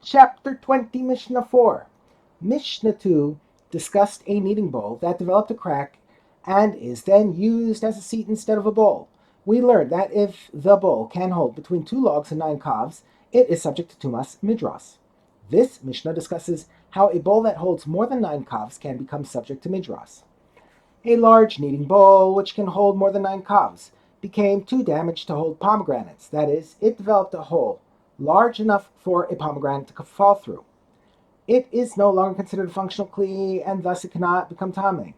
Chapter 20, Mishnah 4. Mishnah 2 discussed a kneading bowl that developed a crack and is then used as a seat instead of a bowl. We learned that if the bowl can hold between 2 logs and 9 calves, it is subject to tumas midras. This Mishnah discusses how a bowl that holds more than 9 calves can become subject to midras. A large kneading bowl, which can hold more than 9 calves, became too damaged to hold pomegranates. That is, it developed a hole large enough for a pomegranate to fall through. It is no longer considered a functional kli, and thus it cannot become tameh.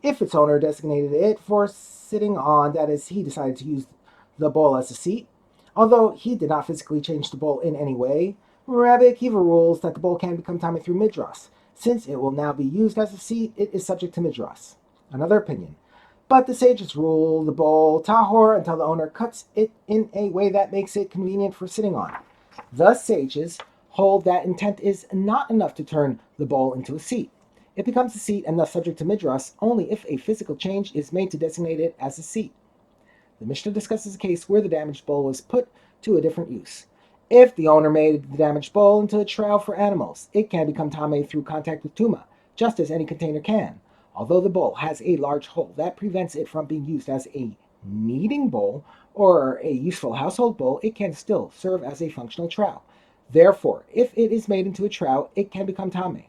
If its owner designated it for sitting on, that is, he decided to use the bowl as a seat, although he did not physically change the bowl in any way, Rabbi Akiva rules that the bowl can become tameh through midras. Since it will now be used as a seat, it is subject to midras. Another opinion. But the sages rule the bowl tahor until the owner cuts it in a way that makes it convenient for sitting on. The sages hold that intent is not enough to turn the bowl into a seat. It becomes a seat and thus subject to midras only if a physical change is made to designate it as a seat. The Mishnah discusses a case where the damaged bowl was put to a different use. If the owner made the damaged bowl into a trough for animals, it can become tameh through contact with tuma, just as any container can. Although the bowl has a large hole that prevents it from being used as a kneading bowl or a useful household bowl, it can still serve as a functional trough. Therefore, if it is made into a trough, it can become tameh.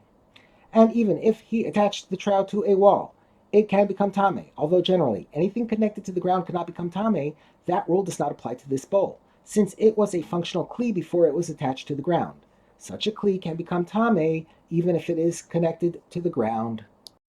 And even if he attached the trough to a wall, it can become tameh. Although generally, anything connected to the ground cannot become tameh, that rule does not apply to this bowl, since it was a functional kli before it was attached to the ground. Such a kli can become tameh even if it is connected to the ground.